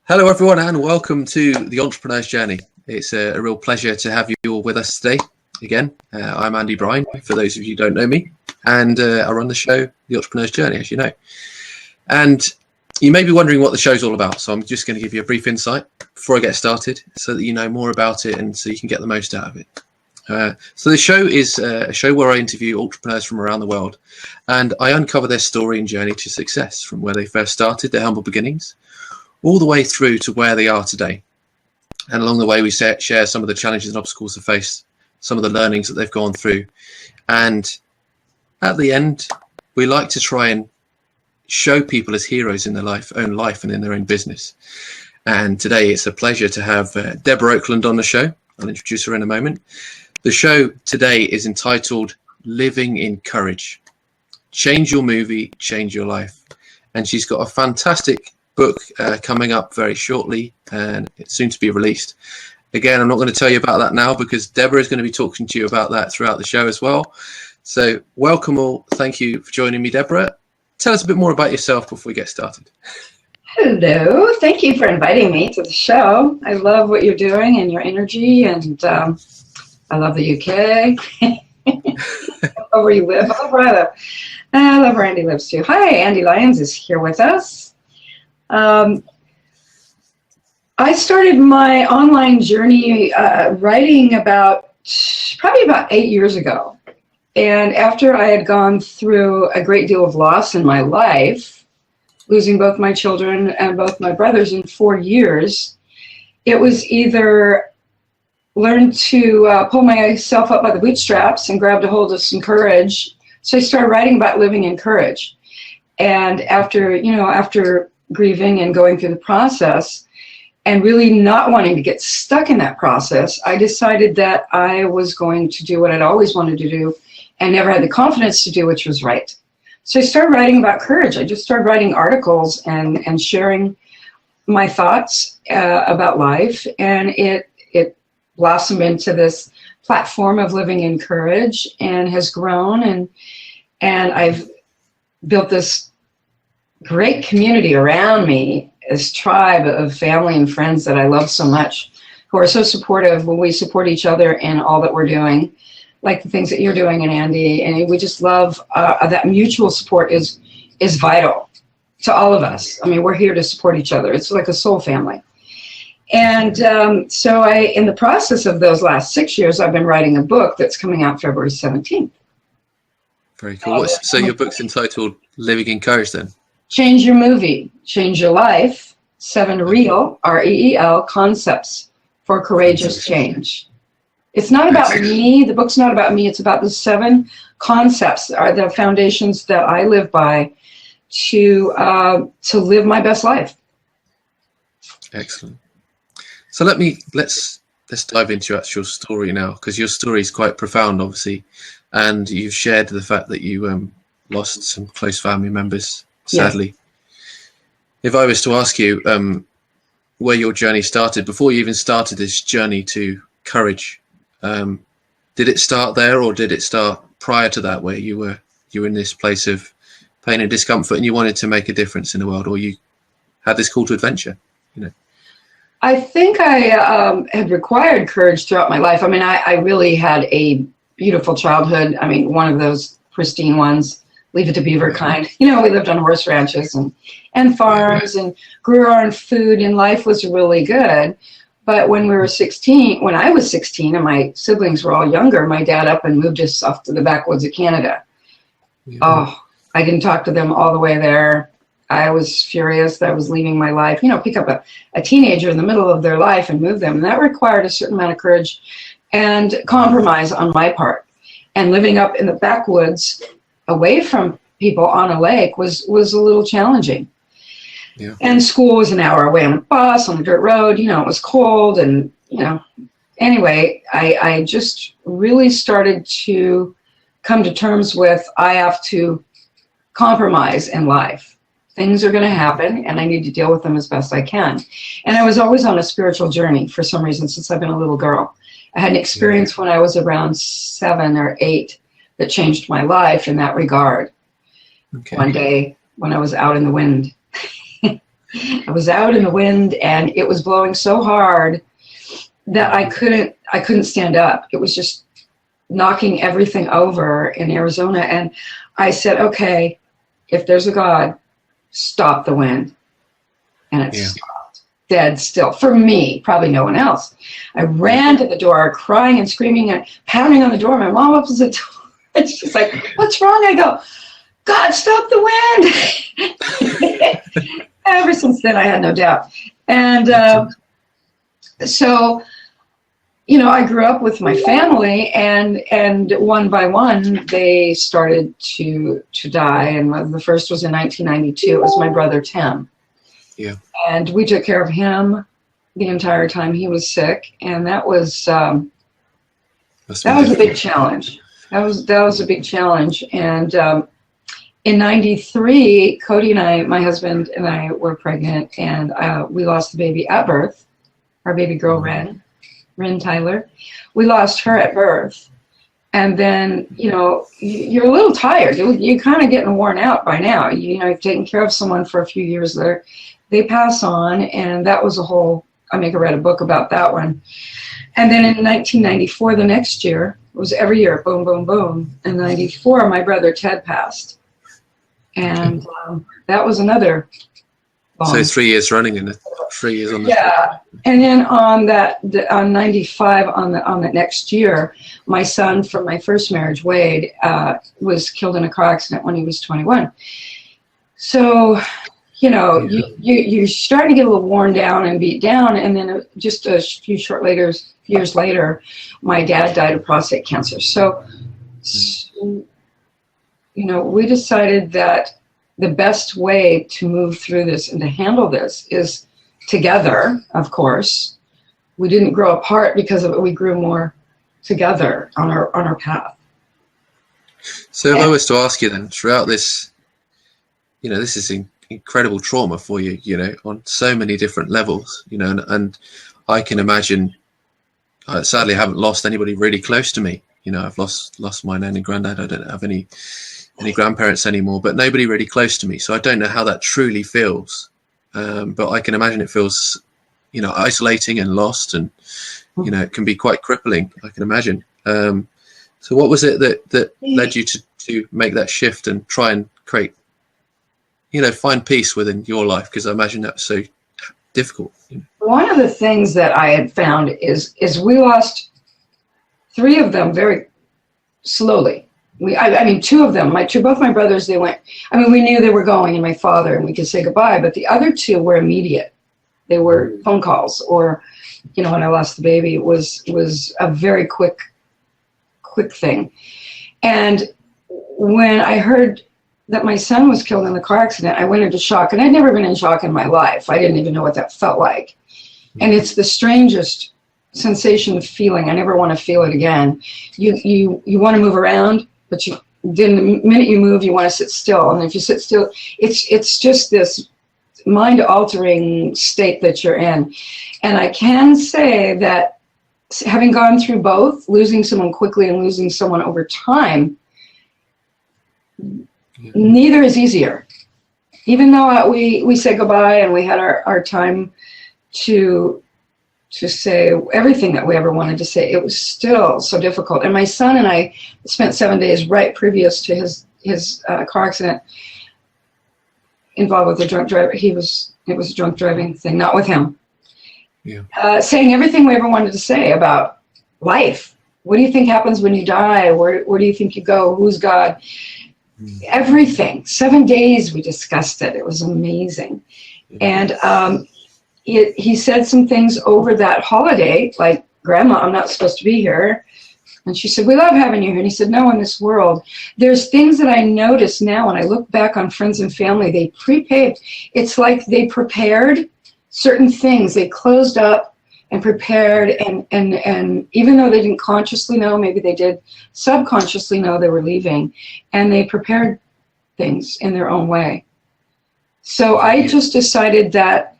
Hello everyone and welcome to the Entrepreneur's Journey. It's a real pleasure to have you all with us today. Again, I'm Andy Bryan, for those of you who don't know me, and I run the show, The Entrepreneur's Journey, as you know. And you may be wondering what the show's all about, so I'm just going to give you a brief insight before I get started so that you know more about it and so you can get the most out of it. So the show is a show where I interview entrepreneurs from around the world and I uncover their story and journey to success from where they first started, their humble beginnings, all the way through to where they are today. And along the way, we share some of the challenges and obstacles they face, some of the learnings that they've gone through. And at the end, we like to try and show people as heroes in their own life and in their own business. And today it's a pleasure to have Debra Oakland on the show. I'll introduce her in a moment. The show today is entitled Living in Courage. Change your movie, change your life. And she's got a fantastic book coming up very shortly, and it's soon to be released. Again, I'm not going to tell you about that now because Debra is going to be talking to you about that throughout the show as well. So welcome all. Thank you for joining me, Debra. Tell us a bit more about yourself before we get started. Hello. Thank you for inviting me to the show. I love what you're doing and your energy, and I love the UK. I love where you live. I love where I live. I love where Andy lives too. Hi, Andy Lyons is here with us. I started my online journey writing probably about 8 years ago. And after I had gone through a great deal of loss in my life, losing both my children and both my brothers in 4 years, it was either learn to pull myself up by the bootstraps and grab a hold of some courage. So I started writing about living in courage. And after grieving and going through the process and really not wanting to get stuck in that process, I decided that I was going to do what I'd always wanted to do and never had the confidence to do, which was write. So I started writing about courage. I just started writing articles and sharing my thoughts about life, and it blossomed into this platform of living in courage and has grown, and I've built this great community around me, this tribe of family and friends that I love so much, who are so supportive when we support each other in all that we're doing, like the things that you're doing, and Andy, and we just love that mutual support is vital to all of us. I mean, we're here to support each other. It's like a soul family. And so in the process of those last 6 years, I've been writing a book that's coming out February 17th. Very cool. So your book's entitled Living in Courage then? Change your movie, change your life, 7 real, REEL, concepts for courageous change. It's not about me. The book's not about me. It's about the 7 concepts, are the foundations that I live by to live my best life. Excellent. So let's dive into your actual story now, because your story is quite profound, obviously, and you've shared the fact that you lost some close family members, sadly. Yes. If I was to ask you where your journey started, before you even started this journey to courage, did it start there, or did it start prior to that, where you were in this place of pain and discomfort and you wanted to make a difference in the world, or you had this call to adventure? I think I had required courage throughout my life. I mean, I really had a beautiful childhood. I mean, one of those pristine ones, Leave It to Beaver kind. We lived on horse ranches and farms and grew our own food, and life was really good. But when I was 16 and my siblings were all younger, my dad up and moved us off to the backwoods of Canada. Yeah. Oh, I didn't talk to them all the way there. I was furious that I was leaving my life, pick up a teenager in the middle of their life and move them. And that required a certain amount of courage and compromise on my part. And living up in the backwoods away from people on a lake was a little challenging. Yeah. And school was an hour away on a bus, on a dirt road, it was cold. And, anyway, I just really started to come to terms with, I have to compromise in life. Things are going to happen, and I need to deal with them as best I can. And I was always on a spiritual journey for some reason since I've been a little girl. I had an experience when I was around 7 or 8 that changed my life in that regard. Okay. One day when I was out in the wind. I was out in the wind, and it was blowing so hard that I couldn't stand up. It was just knocking everything over in Arizona. And I said, okay, if there's a God, stop the wind. And it stopped, dead still. For me, probably no one else. I ran to the door, crying and screaming and pounding on the door. My mom opens the door, and she's like, what's wrong? I go, God, stop the wind. Ever since then, I had no doubt. And so, you know, I grew up with my family, and one by one, they started to die. And the first was in 1992. It was my brother, Tim. Yeah. And we took care of him the entire time he was sick. And that was a big challenge. That was a big challenge. And in 93, Cody and I, my husband and I, were pregnant, and we lost the baby at birth. Our baby girl, Ren Tyler. We lost her at birth. And then, you know, you're a little tired. You're kind of getting worn out by now. You know, you've taken care of someone for a few years there. They pass on, and that was I read a book about that one. And then in 1994, the next year, it was every year, boom, boom, boom. In 94, my brother Ted passed. And that was another bomb. So 3 years running and 3 years on the... Yeah. And then on 95, on the next year, my son from my first marriage, Wade, was killed in a car accident when he was 21. So, you know, you're starting to get a little worn down and beat down. And then just a few years later, my dad died of prostate cancer. So you know, we decided that the best way to move through this and to handle this is together, of course. We didn't grow apart because of it. We grew more together on our path. So if I was to ask you then, throughout this, you know, this is incredible trauma for you, you know, on so many different levels, you know, and I can imagine, I sadly haven't lost anybody really close to me. You know, I've lost my nan and granddad. I don't have any grandparents anymore, but nobody really close to me. So I don't know how that truly feels. But I can imagine it feels, you know, isolating and lost, and, you know, it can be quite crippling, I can imagine. So what was it that led you to make that shift and try and create, you know, find peace within your life? Because I imagine that was so difficult. You know? One of the things that I had found is we lost 3 of them very slowly. Two of them, both my brothers, they went, we knew they were going, and my father, and we could say goodbye, but the other 2 were immediate. They were phone calls, or, you know, when I lost the baby, it was a very quick thing. And when I heard that my son was killed in the car accident, I went into shock, and I'd never been in shock in my life. I didn't even know what that felt like. And it's the strangest sensation of feeling. I never want to feel it again. You want to move around, but then the minute you move, you want to sit still. And if you sit still, it's just this mind-altering state that you're in. And I can say that having gone through both, losing someone quickly and losing someone over time, neither is easier. Even though we said goodbye and we had our time to say everything that we ever wanted to say, it was still so difficult. And my son and I spent 7 days right previous to his car accident involved with a drunk driver. It was a drunk driving thing, not with him. Yeah. Saying everything we ever wanted to say about life. What do you think happens when you die? Where do you think you go? Who's God? Everything. 7 days we discussed it. It was amazing. And he said some things over that holiday, like, Grandma, I'm not supposed to be here. And she said, we love having you here. And he said, no, in this world, there's things that I notice now when I look back on friends and family, they pre-paved. It's like they prepared certain things. They closed up and prepared, and even though they didn't consciously know, maybe they did subconsciously know they were leaving, and they prepared things in their own way. So I just decided that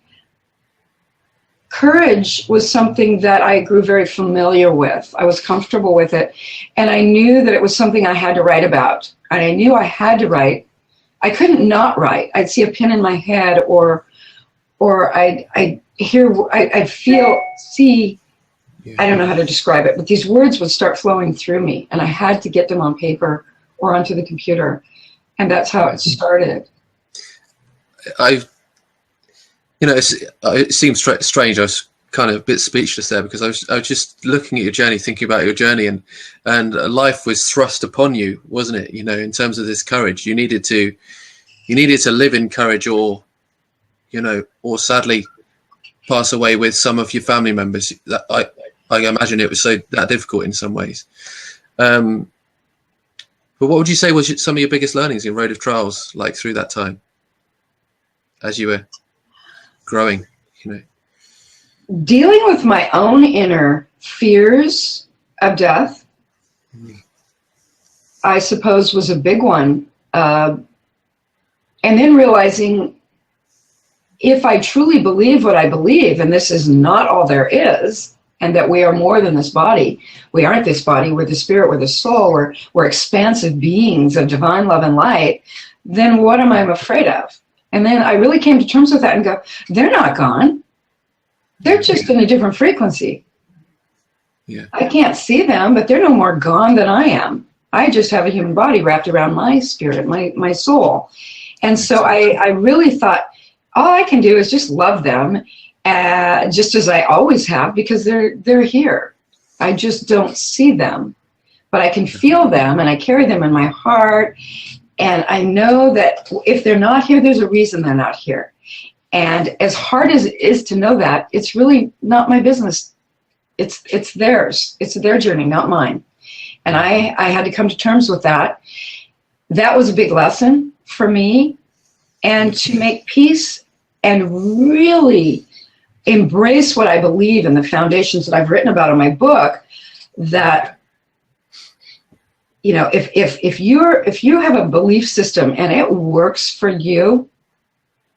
courage was something that I grew very familiar with. I was comfortable with it, and I knew that it was something I had to write about. And I knew I had to write. I couldn't not write. I'd see a pin in my head or or I'd hear, I'd feel, see, I don't know how to describe it, but these words would start flowing through me, and I had to get them on paper or onto the computer, and that's how it started. It seems strange. I was kind of a bit speechless there, because I was just looking at your journey, thinking about your journey, and life was thrust upon you, wasn't it? You know, in terms of this courage, you needed to live in courage, or, you know, or sadly pass away with some of your family members. That I imagine it was that difficult in some ways. But what would you say was some of your biggest learnings in Road of Trials, like through that time, as you were growing, you know? Dealing with my own inner fears of death, I suppose, was a big one. And then realizing, if I truly believe what I believe, and this is not all there is, and that we are more than this body, we aren't this body, we're the spirit, we're the soul, we're expansive beings of divine love and light, then what am I afraid of? And then I really came to terms with that and go, they're not gone. They're just in a different frequency. Yeah. I can't see them, but they're no more gone than I am. I just have a human body wrapped around my spirit, my soul. And so I really thought, all I can do is just love them, just as I always have, because they're here. I just don't see them, but I can feel them, and I carry them in my heart. And I know that if they're not here, there's a reason they're not here. And as hard as it is to know that, it's really not my business. It's theirs. It's their journey, not mine. And I had to come to terms with that. That was a big lesson for me. And to make peace and really embrace what I believe in the foundations that I've written about in my book, that, you know, if you have a belief system and it works for you,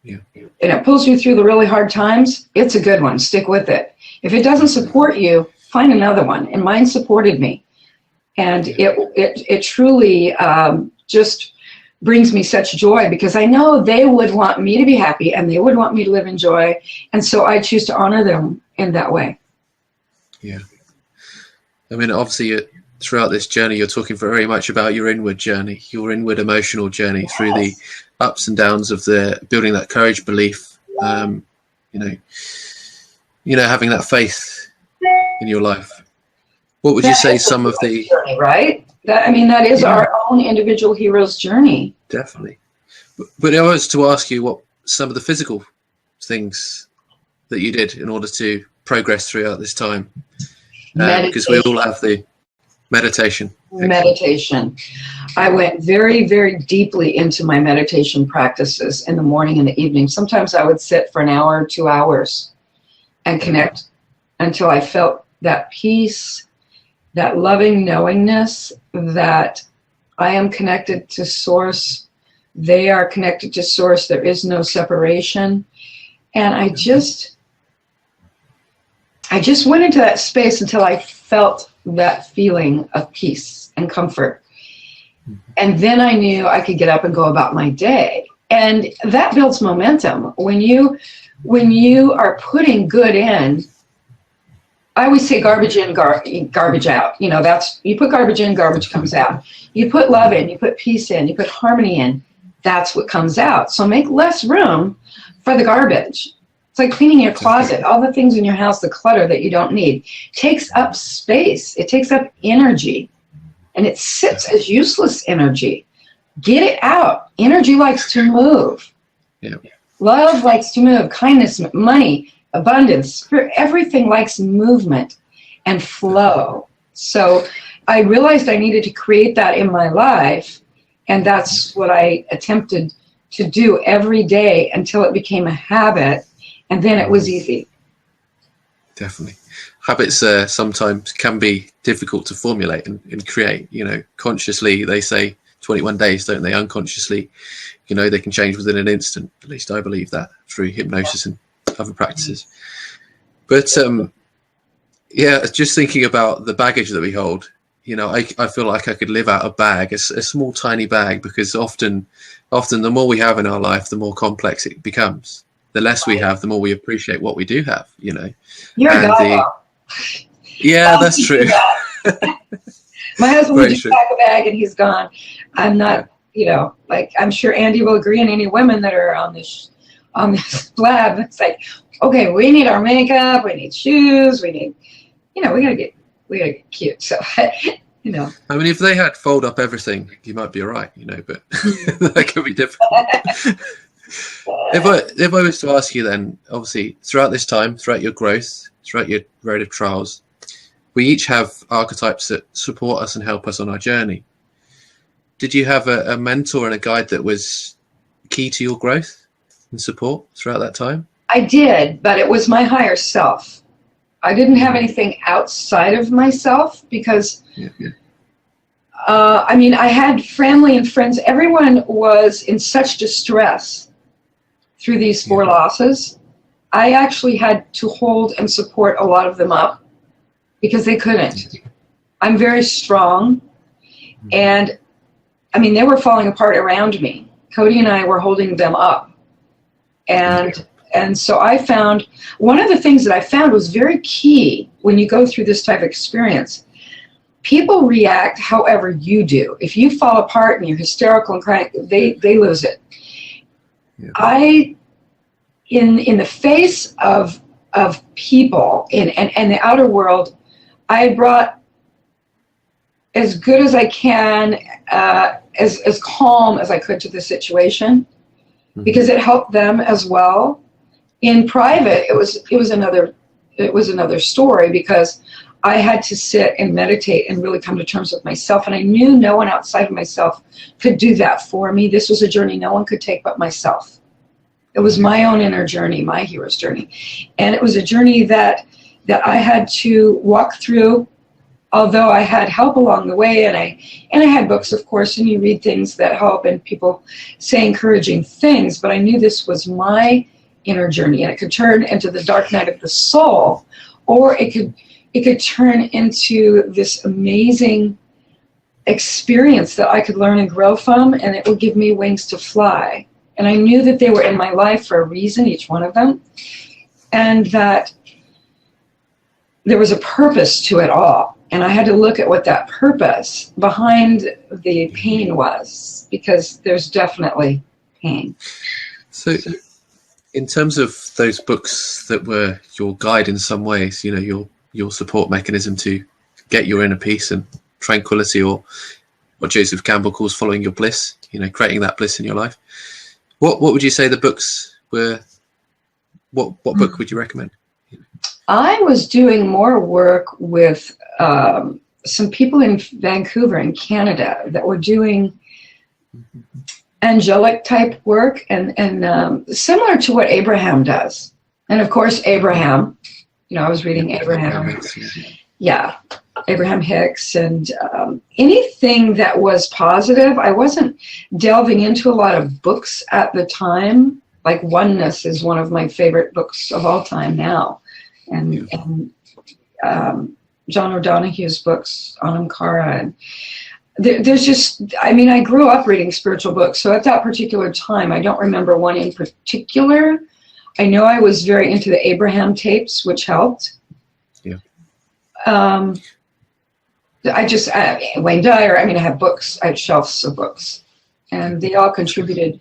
yeah, and it pulls you through the really hard times, it's a good one. Stick with it. If it doesn't support you, find another one. And mine supported me, and it truly just brings me such joy, because I know they would want me to be happy, and they would want me to live in joy, and so I choose to honor them in that way. Yeah, I mean, obviously, throughout this journey, you're talking very much about your inward journey, your inward emotional journey. Yes. Through the ups and downs of the building that courage, belief, having that faith in your life. What would you say some of the journey, right? That is our own individual hero's journey. Definitely. But I was to ask you what some of the physical things that you did in order to progress throughout this time, because we all have the meditation. Meditation. I went very, very deeply into my meditation practices in the morning and the evening. Sometimes I would sit for an hour or 2 hours and connect until I felt that peace, that loving knowingness that I am connected to Source. They are connected to Source. There is no separation. And I just went into that space until I felt that feeling of peace and comfort. And then I knew I could get up and go about my day. And that builds momentum. When you are putting good in, I always say garbage in, garbage out. You know, you put garbage in, garbage comes out. You put love in, you put peace in, you put harmony in, that's what comes out. So make less room for the garbage. It's like cleaning your closet. All the things in your house, the clutter that you don't need, takes up space. It takes up energy. And it sits as useless energy. Get it out. Energy likes to move. Yeah. Love likes to move. Kindness, money, abundance, everything likes movement and flow. So I realized I needed to create that in my life. And that's what I attempted to do every day until it became a habit. And then it was easy. Definitely. Habits sometimes can be difficult to formulate and create. You know, consciously, they say 21 days, don't they? Unconsciously, you know, they can change within an instant. At least I believe that through hypnosis and other practices. But just thinking about the baggage that we hold, you know, I feel like I could live out a bag, a small, tiny bag, because often the more we have in our life, the more complex it becomes. the less we have, the more we appreciate what we do have, you know. You're a guy. Yeah, that's true. My husband would Very just true. pack a bag and he's gone. I'm not, you know, like, I'm sure Andy will agree, and any women that are on this lab, it's like, okay, we need our makeup, we need shoes, we need, you know, we gotta get cute. So, you know. I mean, if they had fold up everything, you might be all right, you know, but that could be different. If I was to ask you then, obviously, throughout this time, throughout your growth, throughout your road of trials, we each have archetypes that support us and help us on our journey. Did you have a mentor and a guide that was key to your growth and support throughout that time? I did, but it was my higher self. I didn't have anything outside of myself because, I mean, I had family and friends. Everyone was in such distress through these 4 losses. I actually had to hold and support a lot of them up because they couldn't. I'm very strong, and I mean, they were falling apart around me. Cody and I were holding them up. And so I found, one of the things that I found was very key when you go through this type of experience. People react however you do. If you fall apart and you're hysterical and crying, they lose it. Yeah. In the face of people and the outer world, I brought as good as I can, as calm as I could to the situation, because it helped them as well. In private, it was another story, because I had to sit and meditate and really come to terms with myself, and I knew no one outside of myself could do that for me. This was a journey no one could take but myself. It was my own inner journey, my hero's journey, and it was a journey that I had to walk through. Although I had help along the way, and I had books, of course, and you read things that help, and people say encouraging things, but I knew this was my inner journey, and it could turn into the dark night of the soul, or it could turn into this amazing experience that I could learn and grow from, and it would give me wings to fly. And I knew that they were in my life for a reason, each one of them, and that there was a purpose to it all. And I had to look at what that purpose behind the pain was, because there's definitely pain. So in terms of those books that were your guide in some ways, you know, your support mechanism to get your inner peace and tranquility, or what Joseph Campbell calls following your bliss, you know, creating that bliss in your life. What would you say the books were? What book would you recommend? I was doing more work with some people in Vancouver in Canada that were doing angelic type work, and similar to what Abraham does. And of course, Abraham, you know, I was reading Abraham. Yeah, Abraham Hicks, and anything that was positive. I wasn't delving into a lot of books at the time. Like Oneness is one of my favorite books of all time now. And John O'Donohue's books, Anam Cara, and there's just, I mean, I grew up reading spiritual books, so at that particular time, I don't remember one in particular. I know I was very into the Abraham tapes, which helped. Yeah. Wayne Dyer, I mean, I have books, I have shelves of books, and they all contributed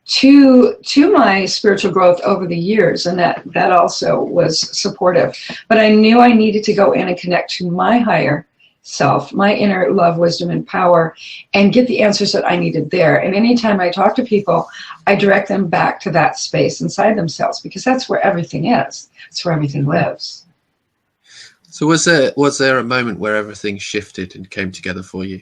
to my spiritual growth over the years, and that also was supportive. But I knew I needed to go in and connect to my higher self, my inner love, wisdom, and power, and get the answers that I needed there. And anytime I talk to people, I direct them back to that space inside themselves, because that's where everything is. That's where everything lives. So was there a moment where everything shifted and came together for you?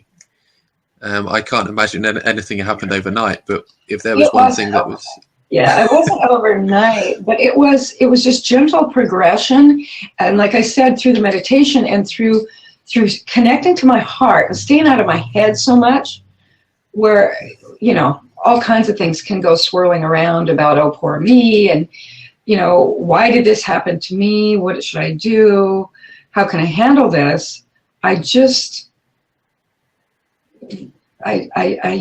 I can't imagine anything happened overnight, but if there was one thing that was... Yeah, it wasn't overnight, but it was just gentle progression. And like I said, through the meditation and through connecting to my heart and staying out of my head so much, where, you know, all kinds of things can go swirling around about, oh, poor me, and, you know, why did this happen to me? What should I do? How can I handle this? You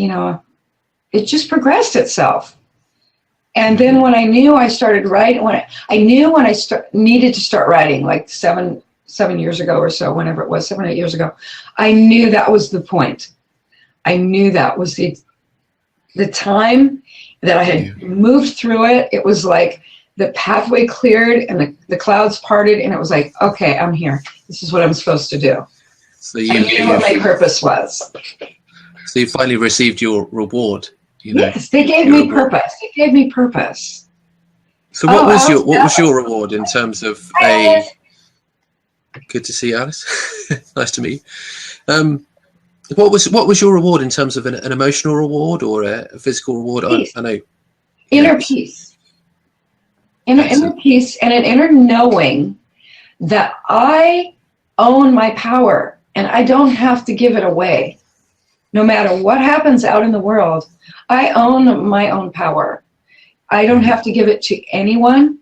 know, it just progressed itself. And then when I knew I started writing, when I needed to start writing, like seven years ago or so, whenever it was, 7 or 8 years ago, I knew that was the point. I knew that was the time that I had moved through it. It was like the pathway cleared and the clouds parted, and it was like, okay, I'm here. This is what I'm supposed to do. So I knew what my purpose was. So you finally received your reward. You know, yes, they gave me purpose. They gave me purpose. So what was your reward in terms of a? Good to see you, Alice. Nice to meet you. What was your reward in terms of an emotional reward or a physical reward? I know. Inner peace. Inner peace and an inner knowing that I own my power and I don't have to give it away. No matter what happens out in the world, I own my own power. I don't have to give it to anyone,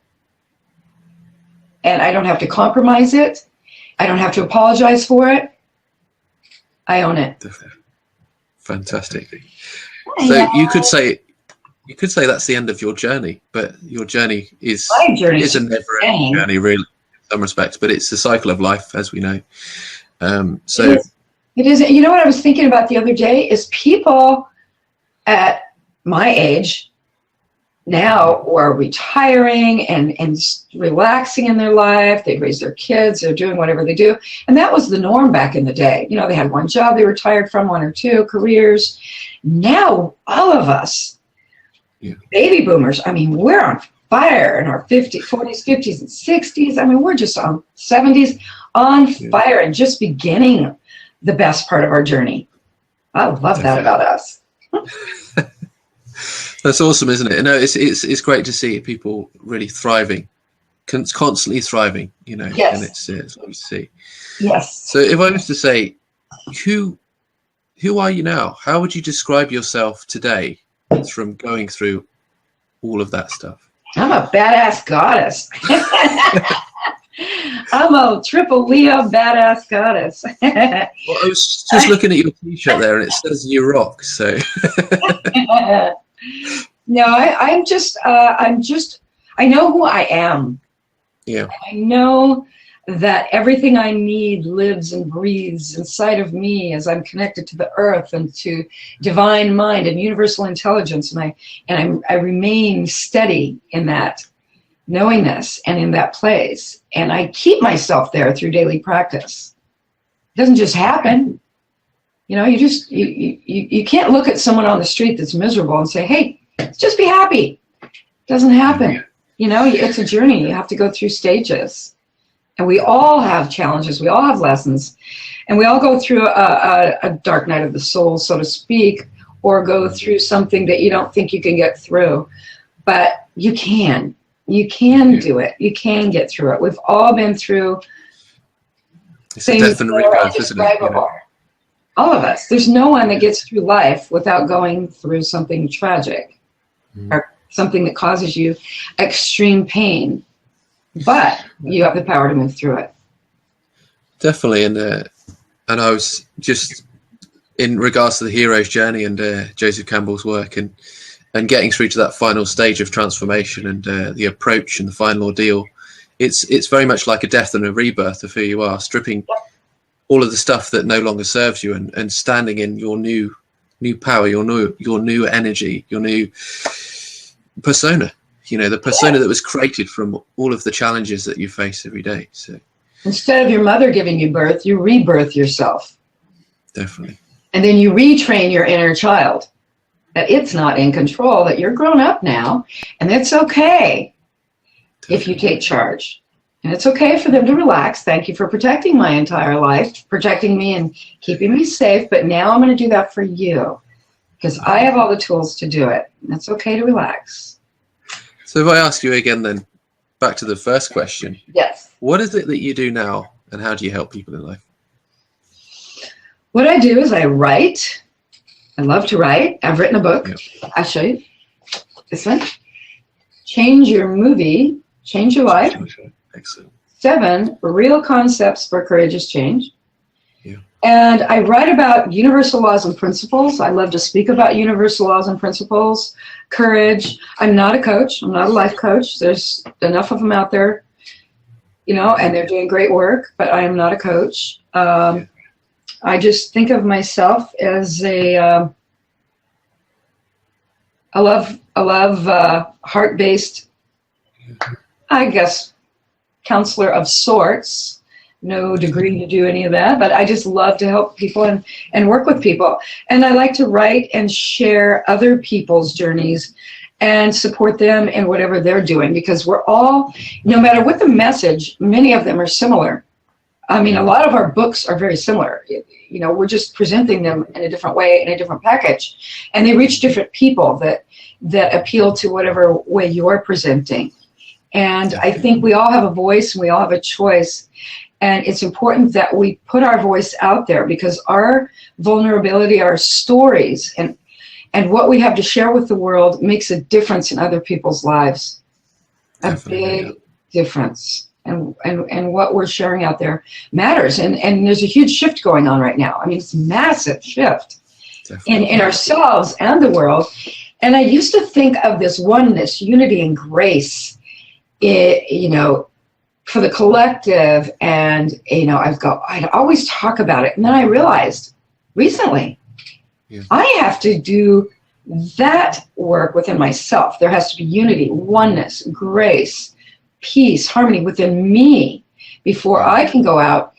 and I don't have to compromise it. I don't have to apologize for it. I own it. Fantastic. So you could say that's the end of your journey, but your journey is a never-ending journey, really, in some respects. But it's the cycle of life, as we know. It is. You know what I was thinking about the other day is people at my age now are retiring and relaxing in their life. They raise their kids. They're doing whatever they do. And that was the norm back in the day. You know, they had one job they retired from, one or two careers. Now, all of us, baby boomers, I mean, we're on fire in our 40s, 50s, and 60s. I mean, we're just on 70s, on fire and just beginning the best part of our journey. I love that about us. That's awesome, isn't it? No, it's great to see people really thriving, constantly thriving. You know, yes. And it's what we see. Yes. So, if I was to say, who are you now? How would you describe yourself today from going through all of that stuff? I'm a badass goddess. I'm a triple Leo badass goddess. Well, I was just looking at your t-shirt there, and it says "You Rock." So. No, I know who I am. Yeah. I know that everything I need lives and breathes inside of me as I'm connected to the earth and to divine mind and universal intelligence, and I remain steady in that knowingness and in that place, and I keep myself there through daily practice. It doesn't just happen. You know, you can't look at someone on the street that's miserable and say, hey, just be happy. It doesn't happen. You know, it's a journey. You have to go through stages. And we all have challenges. We all have lessons. And we all go through a dark night of the soul, so to speak, or go through something that you don't think you can get through. But you can. You can do it. You can get through it. We've all been through things that are indescribable. All of us. There's no one that gets through life without going through something tragic or something that causes you extreme pain. But you have the power to move through it. Definitely. And I was just in regards to the hero's journey and Joseph Campbell's work and getting through to that final stage of transformation and the approach and the final ordeal. It's very much like a death and a rebirth of who you are, stripping all of the stuff that no longer serves you and standing in your new power, your new energy, your new persona, you know, the persona that was created from all of the challenges that you face every day. So instead of your mother giving you birth, you rebirth yourself. Definitely. And then you retrain your inner child that it's not in control, that you're grown up now, and it's okay if you take charge. And it's okay for them to relax. Thank you for protecting my entire life, protecting me and keeping me safe. But now I'm going to do that for you because I have all the tools to do it. And it's okay to relax. So if I ask you again, then back to the first question. Yes. What is it that you do now and how do you help people in life? What I do is I write. I love to write. I've written a book. Yeah. I'll show you. This one. Change Your Movie. Change Your Life. Excellent. 7 real concepts for courageous change. Yeah. And I write about universal laws and principles. I love to speak about universal laws and principles, courage. I'm not a coach. I'm not a life coach. There's enough of them out there, you know, and they're doing great work, but I am not a coach. I just think of myself as a love heart-based, I guess, counselor of sorts. No degree to do any of that, but I just love to help people and work with people. And I like to write and share other people's journeys and support them in whatever they're doing, because we're all, no matter what the message, many of them are similar. I mean, a lot of our books are very similar. You know, we're just presenting them in a different way, in a different package. And they reach different people that appeal to whatever way you're presenting. And I think we all have a voice and we all have a choice. And it's important that we put our voice out there, because our vulnerability, our stories, and what we have to share with the world makes a difference in other people's lives. Definitely, a big difference. And what we're sharing out there matters. And there's a huge shift going on right now. I mean, it's a massive shift in ourselves and the world. And I used to think of this oneness, unity, and grace, you know, for the collective, and you know, I'd always talk about it, and then I realized recently, I have to do that work within myself. There has to be unity, oneness, grace, peace, harmony within me before I can go out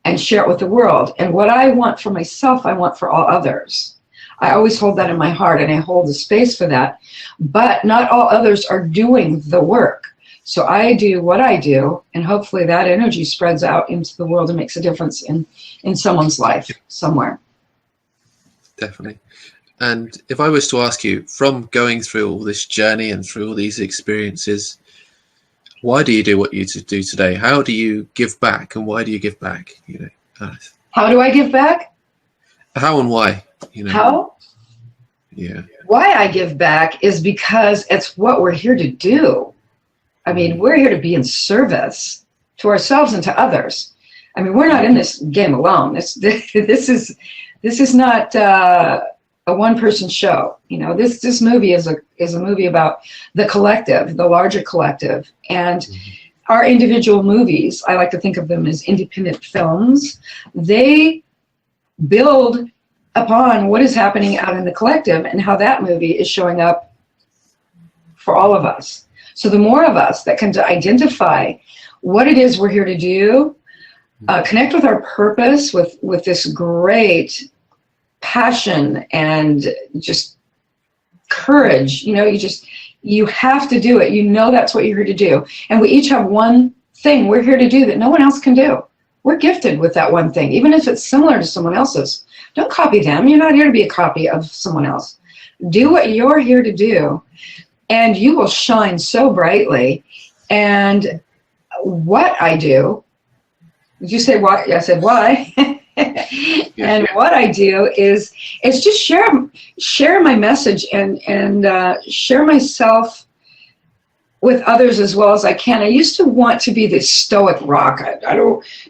and share it with the world. And what I want for myself, I want for all others. I always hold that in my heart, and I hold the space for that. But not all others are doing the work. So I do what I do, and hopefully that energy spreads out into the world and makes a difference in someone's life somewhere. Definitely. And if I was to ask you, from going through all this journey and through all these experiences, why do you do what you do today? How do you give back, and why do you give back? You know, how do I give back? How and why? You know. How? Yeah. Why I give back is because it's what we're here to do. I mean, we're here to be in service to ourselves and to others. I mean, we're not in this game alone. This is not a one-person show. You know, this movie is a movie about the collective, the larger collective, and our individual movies. I like to think of them as independent films. They build upon what is happening out in the collective and how that movie is showing up for all of us. So the more of us that can identify what it is we're here to do, connect with our purpose, with this great passion and just courage, you know, you have to do it. You know, that's what you're here to do. And we each have one thing we're here to do that no one else can do. We're gifted with that one thing, even if it's similar to someone else's. Don't copy them. You're not here to be a copy of someone else. Do what you're here to do, and you will shine so brightly. And what I do, did you say why? I said why. And what I do is just share my message and share myself with others as well as I can. I used to want to be this stoic rock.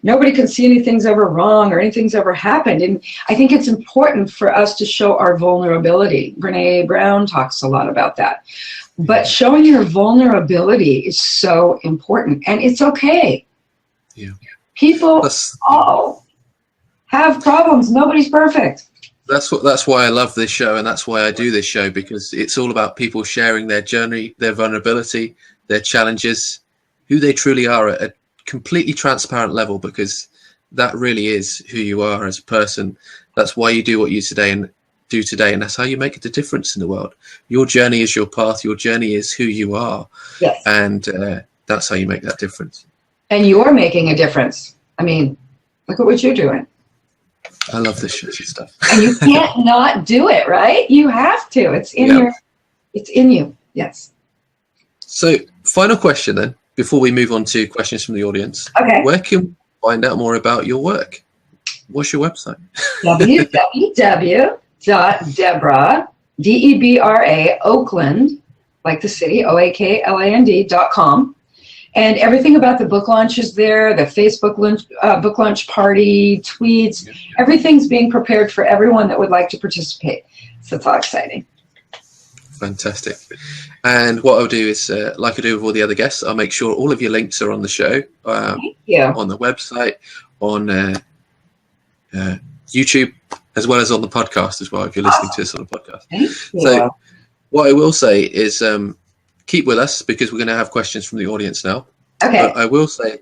Nobody can see anything's ever wrong or anything's ever happened. And I think it's important for us to show our vulnerability. Brene Brown talks a lot about that. But showing your vulnerability is so important, and it's okay. Yeah. People all have problems. Nobody's perfect. That's why I love this show, and that's why I do this show, because it's all about people sharing their journey, their vulnerability, their challenges, who they truly are at a completely transparent level, because that really is who you are as a person. That's why you do what you do today, and that's how you make the difference in the world. Your journey is your path. Your journey is who you are. Yes. And that's how you make that difference. And you're making a difference. I mean, look at what you're doing. I love this shitty stuff. And you can't not do it, right? You have to. It's in you. Yes. So, final question then, before we move on to questions from the audience. Okay. Where can we find out more about your work? What's your website? www.Debra, Debra Oakland, like the city, OAKLAND.com. And everything about the book launch is there, the Facebook book launch party, tweets, everything's being prepared for everyone that would like to participate. So it's all exciting. Fantastic. And what I'll do is, like I do with all the other guests, I'll make sure all of your links are on the show, on the website, on YouTube, as well as on the podcast as well, if you're listening to this on the podcast. So what I will say is keep with us, because we're going to have questions from the audience now. Okay. But I will say,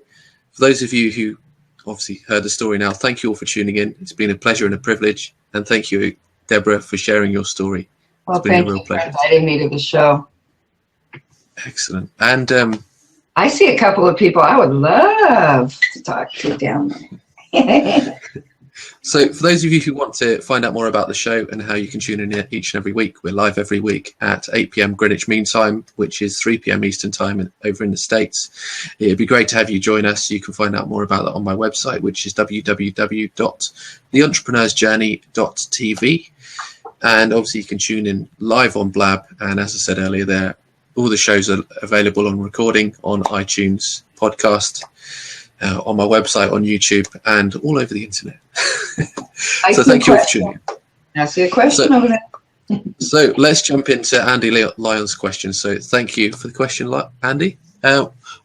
for those of you who obviously heard the story now, thank you all for tuning in. It's been a pleasure and a privilege. And thank you, Deborah, for sharing your story. Well, it's been thank a real you for pleasure. inviting me to the show. Excellent. And I see a couple of people I would love to talk to down there. so for those of you who want to find out more about the show and how you can tune in each and every week, we're live every week at 8 p.m. Greenwich Mean Time, which is 3 p.m. Eastern Time over in the States. It'd be great to have you join us. You can find out more about that on my website, which is www.theentrepreneur'sjourney.tv. And obviously you can tune in live on Blab. And as I said earlier there, all the shows are available on recording on iTunes, podcast, on my website, on YouTube, and all over the internet. So thank you for tuning in. I see a question over there. So let's jump into Andy Lyons' question. So thank you for the question, Andy.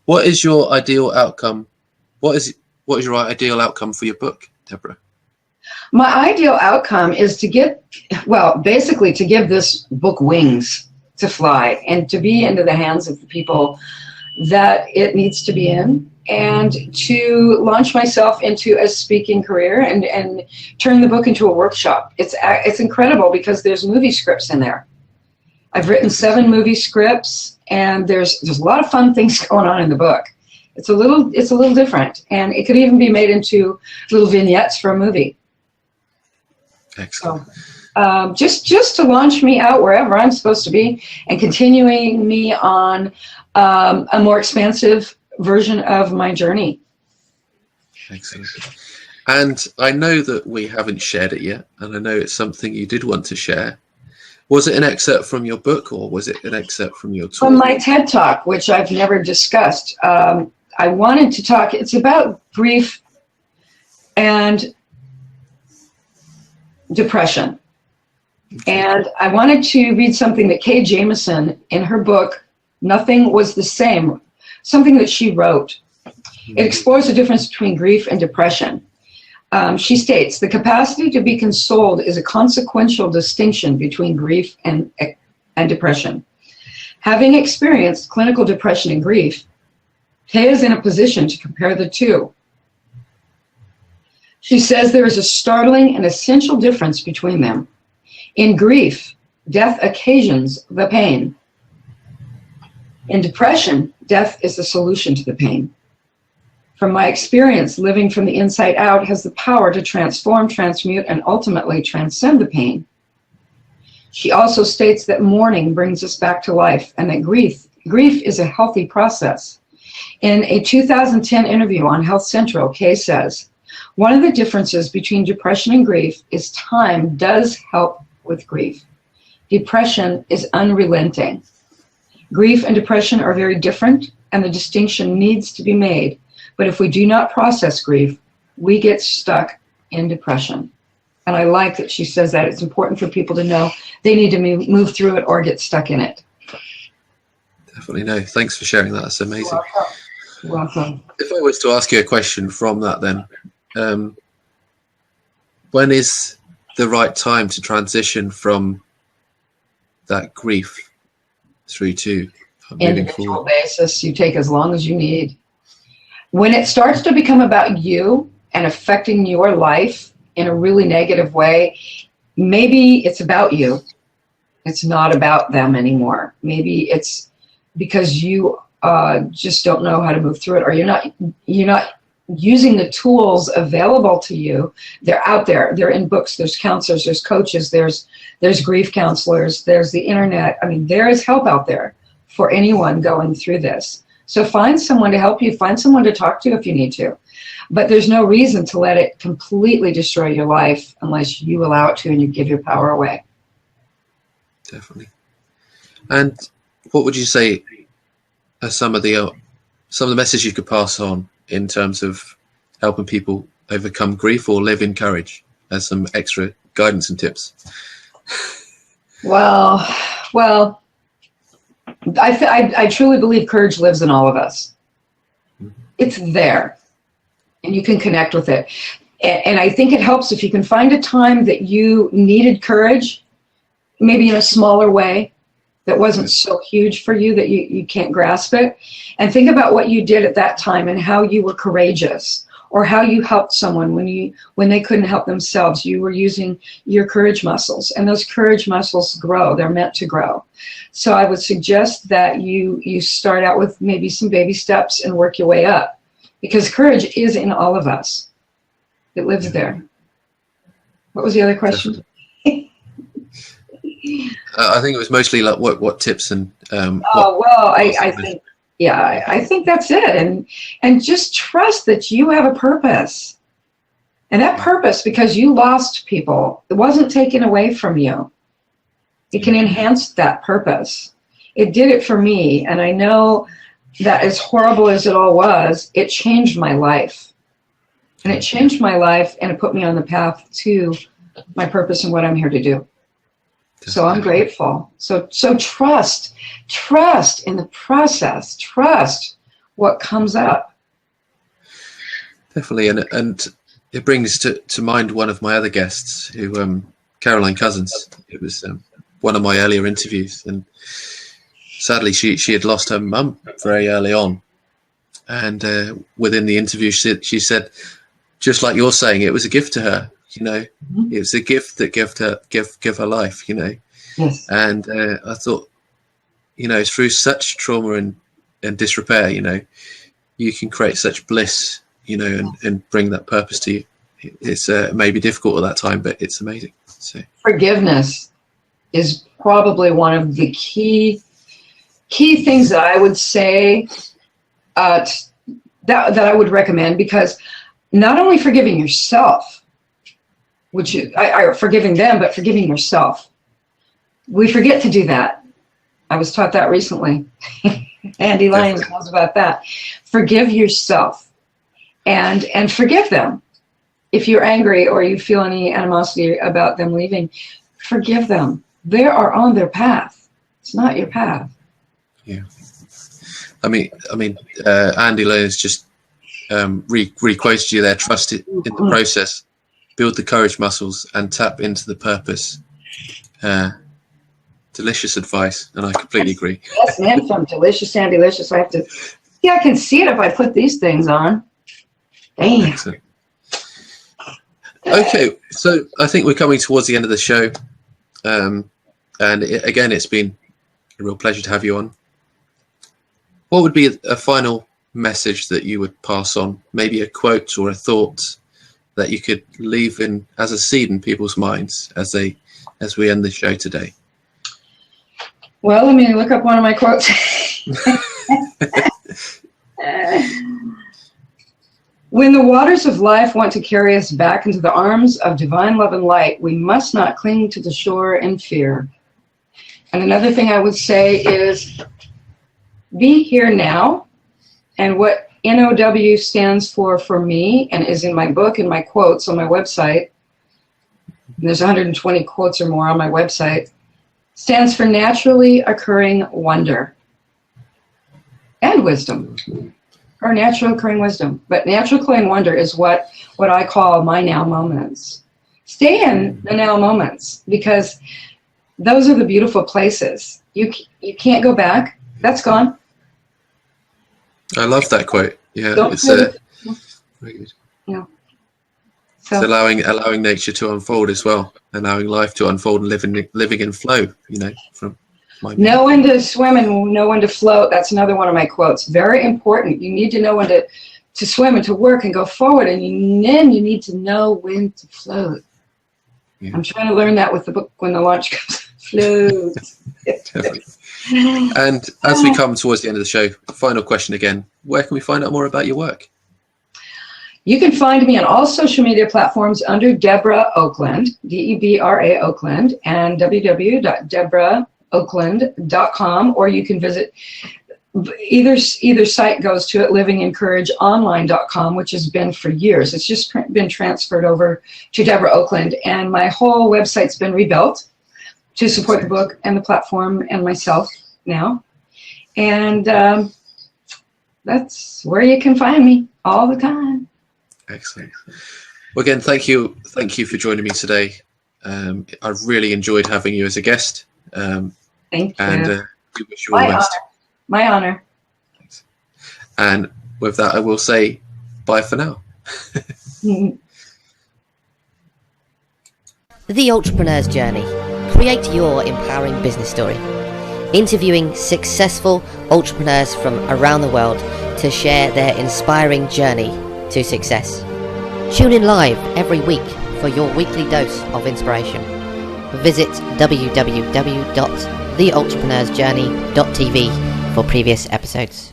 What is your ideal outcome? What is your ideal outcome for your book, Deborah? My ideal outcome is to basically to give this book wings to fly and to be into the hands of the people that it needs to be in, and to launch myself into a speaking career and turn the book into a workshop. It's incredible because there's movie scripts in there. I've written 7 movie scripts, and there's a lot of fun things going on in the book. It's a little different, and it could even be made into little vignettes for a movie. Excellent. So, just to launch me out wherever I'm supposed to be, and continuing me on a more expansive version of my journey. Excellent. And I know that we haven't shared it yet, and I know it's something you did want to share. Was it an excerpt from your book, or was it an excerpt from your talk? From my TED Talk, which I've never discussed. I wanted to talk, it's about grief and depression. And I wanted to read something that Kay Jameson, in her book, Nothing Was the Same, something that she wrote. It explores the difference between grief and depression. She states, the capacity to be consoled is a consequential distinction between grief and depression. Having experienced clinical depression and grief, Kay is in a position to compare the two. She says there is a startling and essential difference between them. In grief, death occasions the pain. In depression, death is the solution to the pain. From my experience, living from the inside out has the power to transform, transmute, and ultimately transcend the pain. She also states that mourning brings us back to life, and that grief is a healthy process. In a 2010 interview on Health Central, Kay says, one of the differences between depression and grief is time does help with grief. Depression is unrelenting. Grief and depression are very different, and the distinction needs to be made. But if we do not process grief, we get stuck in depression. And I like that she says that. It's important for people to know they need to move through it or get stuck in it. Definitely. No, thanks for sharing that. That's amazing. You're welcome. If I was to ask you a question from that, then, when is the right time to transition from that grief through to moving Individual forward? basis, you take as long as you need. When it starts to become about you and affecting your life in a really negative way, maybe it's about you. It's not about them anymore. Maybe it's because you just don't know how to move through it, or you're not using the tools available to you. They're out there. They're in books. There's counselors. There's coaches. There's grief counselors. There's the internet. I mean, there is help out there for anyone going through this. So find someone to help you. Find someone to talk to if you need to. But there's no reason to let it completely destroy your life unless you allow it to and you give your power away. Definitely. And what would you say are some of the some of the messages you could pass on in terms of helping people overcome grief or live in courage, as some extra guidance and tips? Well, I truly believe courage lives in all of us. It's there, and you can connect with it. And I think it helps if you can find a time that you needed courage, maybe in a smaller way, that wasn't so huge for you that you can't grasp it. And think about what you did at that time and how you were courageous, or how you helped someone when they couldn't help themselves. You were using your courage muscles, and those courage muscles grow. They're meant to grow. So I would suggest that you start out with maybe some baby steps and work your way up, because courage is in all of us. It lives there. What was the other question? I think it was mostly like what tips and I think that's it. And just trust that you have a purpose. And that purpose, because you lost people, it wasn't taken away from you. It can enhance that purpose. It did it for me. And I know that as horrible as it all was, it changed my life. And it changed my life, and it put me on the path to my purpose and what I'm here to do. So I'm grateful. So trust in the process. Trust what comes up. Definitely, and it brings to mind one of my other guests, who Caroline Cousins. It was one of my earlier interviews, and sadly she had lost her mum very early on. And within the interview, she said, just like you're saying, it was a gift to her. You know, it was a gift that gave her life. You know, yes. And I thought, you know, through such trauma and disrepair, you know, you can create such bliss, you know, and bring that purpose to you. It's maybe difficult at that time, but it's amazing. So forgiveness is probably one of the key things that I would say that I would recommend, because not only forgiving yourself, which are forgiving them, but forgiving yourself. We forget to do that. I was taught that recently. Andy Lyons knows about that. Forgive yourself and forgive them. If you're angry or you feel any animosity about them leaving, forgive them. They are on their path. It's not your path. Yeah. I mean, Andy Lyons just re-quoted you there. Trust it in the process, build the courage muscles, and tap into the purpose. Delicious advice, and I completely agree. Yes, man, from delicious and delicious. I can see it if I put these things on. Damn. Excellent. Okay, so I think we're coming towards the end of the show, and again, it's been a real pleasure to have you on. What would be a final message that you would pass on? Maybe a quote or a thought that you could leave in as a seed in people's minds as we end the show today. Well, let me look up one of my quotes. When the waters of life want to carry us back into the arms of divine love and light, we must not cling to the shore in fear. And another thing I would say is be here now. And what NOW stands for me, and is in my book and my quotes on my website, and there's 120 quotes or more on my website, stands for naturally occurring wonder and wisdom, or natural occurring wisdom. But natural occurring wonder is what I call my now moments. Stay in the now moments, because those are the beautiful places. You can't go back. That's gone. I love that quote. Yeah, it's very good. Yeah. So, it's allowing nature to unfold as well, allowing life to unfold and living in flow. You know, from my know when to swim and know when to float. That's another one of my quotes. Very important. You need to know when to swim and to work and go forward, and then you need to know when to float. Yeah. I'm trying to learn that with the book when the launch comes. Float. Definitely. And as we come towards the end of the show, final question again: where can we find out more about your work? You can find me on all social media platforms under Debra Oakland, Debra Oakland, and www.debraoakland.com, or you can visit either site goes to it, livingencourageonline.com, which has been for years. It's just been transferred over to Debra Oakland, and my whole website's been rebuilt to support the book and the platform and myself now. And that's where you can find me all the time. Excellent. Well, again, thank you for joining me today. I've really enjoyed having you as a guest. Thank you. And we wish you all the best. My honor. Thanks. And with that, I will say bye for now. The Entrepreneur's Journey. Create your empowering business story. Interviewing successful entrepreneurs from around the world to share their inspiring journey to success. Tune in live every week for your weekly dose of inspiration. Visit www.theentrepreneur'sjourney.tv for previous episodes.